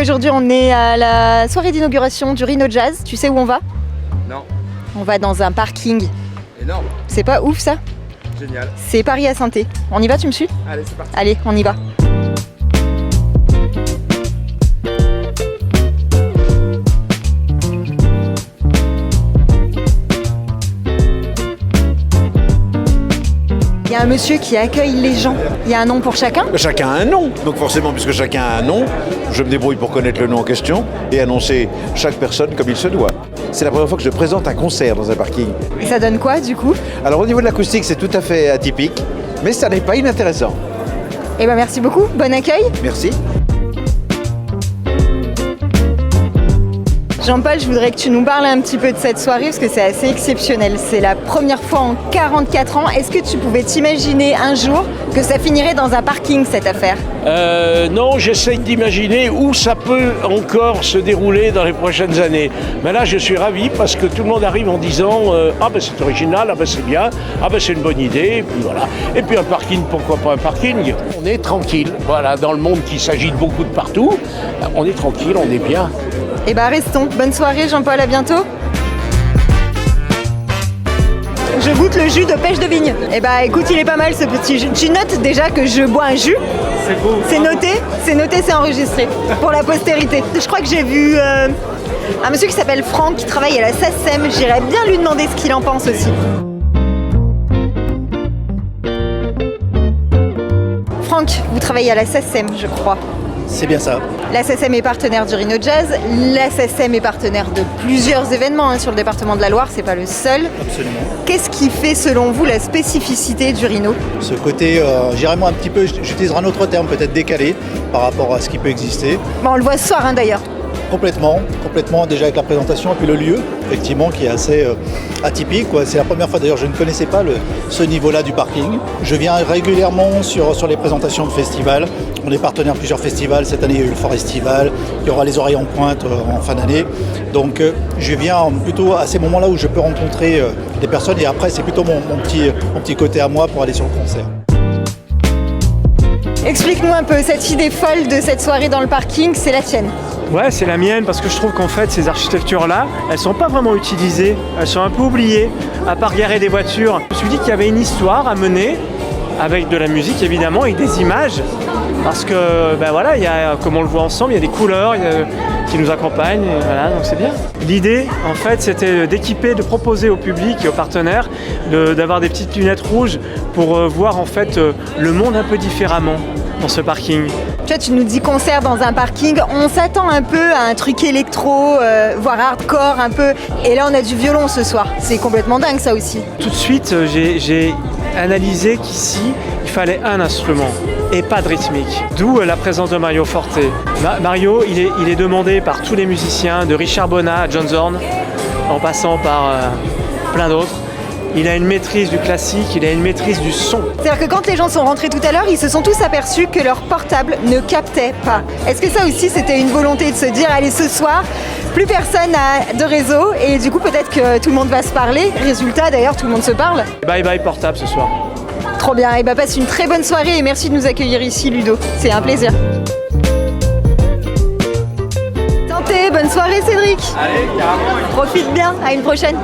Aujourd'hui, on est à la soirée d'inauguration du Rhino Jazz. Tu sais où on va? Non. On va dans un parking. Énorme. C'est pas ouf ça? Génial. C'est Paris à Saint-Étienne. On y va, tu me suis? Allez, c'est parti. Allez, on y va. Il y a un monsieur qui accueille les gens. Il y a un nom pour chacun? Chacun a un nom, donc forcément, puisque chacun a un nom, je me débrouille pour connaître le nom en question et annoncer chaque personne comme il se doit. C'est la première fois que je présente un concert dans un parking. Et ça donne quoi du coup? Alors au niveau de l'acoustique, c'est tout à fait atypique, mais ça n'est pas inintéressant. Eh ben merci beaucoup, bon accueil. Merci. Jean-Paul, je voudrais que tu nous parles un petit peu de cette soirée parce que c'est assez exceptionnel. C'est la première fois en 44 ans. Est-ce que tu pouvais t'imaginer un jour que ça finirait dans un parking cette affaire? Non, j'essaye d'imaginer où ça peut encore se dérouler dans les prochaines années. Mais là, je suis ravi parce que tout le monde arrive en disant ah ben c'est original, ah ben c'est bien, ah ben c'est une bonne idée, et puis voilà. Et puis un parking, pourquoi pas un parking? On est tranquille, voilà, dans le monde qui s'agite beaucoup de partout, on est tranquille, on est bien. Eh ben restons. Bonne soirée Jean-Paul, à bientôt. Je goûte le jus de pêche de vigne. Eh ben écoute, il est pas mal ce petit jus. Tu notes déjà que je bois un jus? C'est beau. C'est noté, c'est enregistré pour la postérité. Je crois que j'ai vu un monsieur qui s'appelle Franck qui travaille à la SACEM. J'irais bien lui demander ce qu'il en pense aussi. Franck, vous travaillez à la SACEM, je crois. C'est bien ça. La SACEM est partenaire du Rhino Jazz. La SACEM est partenaire de plusieurs événements sur le département de la Loire, c'est pas le seul. Absolument. Qu'est-ce qui fait selon vous la spécificité du Rhino? Ce côté, j'irais moi un petit peu, j'utiliserai un autre terme peut-être décalé par rapport à ce qui peut exister. Bon, on le voit ce soir d'ailleurs. Complètement, déjà avec la présentation et puis le lieu, effectivement, qui est assez atypique, quoi. C'est la première fois d'ailleurs, je ne connaissais pas ce niveau-là du parking. Je viens régulièrement sur les présentations de festivals. On est partenaire de plusieurs festivals. Cette année, il y a eu le Forestival. Il y aura les Oreilles en Pointe en fin d'année. Donc, je viens plutôt à ces moments-là où je peux rencontrer des personnes. Et après, c'est plutôt mon petit côté à moi pour aller sur le concert. Explique-nous un peu, cette idée folle de cette soirée dans le parking, c'est la tienne? Ouais, c'est la mienne parce que je trouve qu'en fait ces architectures-là, elles sont pas vraiment utilisées, elles sont un peu oubliées, à part garer des voitures. Je me suis dit qu'il y avait une histoire à mener, avec de la musique évidemment et des images, parce que ben voilà, il y a, comme on le voit ensemble, il y a des couleurs qui nous accompagnent, et voilà, donc c'est bien. L'idée en fait c'était d'équiper, de proposer au public et aux partenaires d'avoir des petites lunettes rouges pour voir en fait le monde un peu différemment dans ce parking. Tu vois, tu nous dis concert dans un parking, on s'attend un peu à un truc électro, voire hardcore un peu. Et là on a du violon ce soir, c'est complètement dingue ça aussi. Tout de suite j'ai analysé qu'ici il fallait un instrument et pas de rythmique. D'où la présence de Mario Forte. Mario il est demandé par tous les musiciens, de Richard Bonnat à John Zorn, en passant par plein d'autres. Il a une maîtrise du classique, il a une maîtrise du son. C'est-à-dire que quand les gens sont rentrés tout à l'heure, ils se sont tous aperçus que leur portable ne captait pas. Est-ce que ça aussi c'était une volonté de se dire, allez ce soir, plus personne n'a de réseau et du coup peut-être que tout le monde va se parler. Résultat d'ailleurs, tout le monde se parle. Bye bye portable ce soir. Trop bien, et bah passe une très bonne soirée et merci de nous accueillir ici Ludo, c'est un plaisir. Santé, bonne soirée Cédric. Allez, carrément. Profite bien, à une prochaine.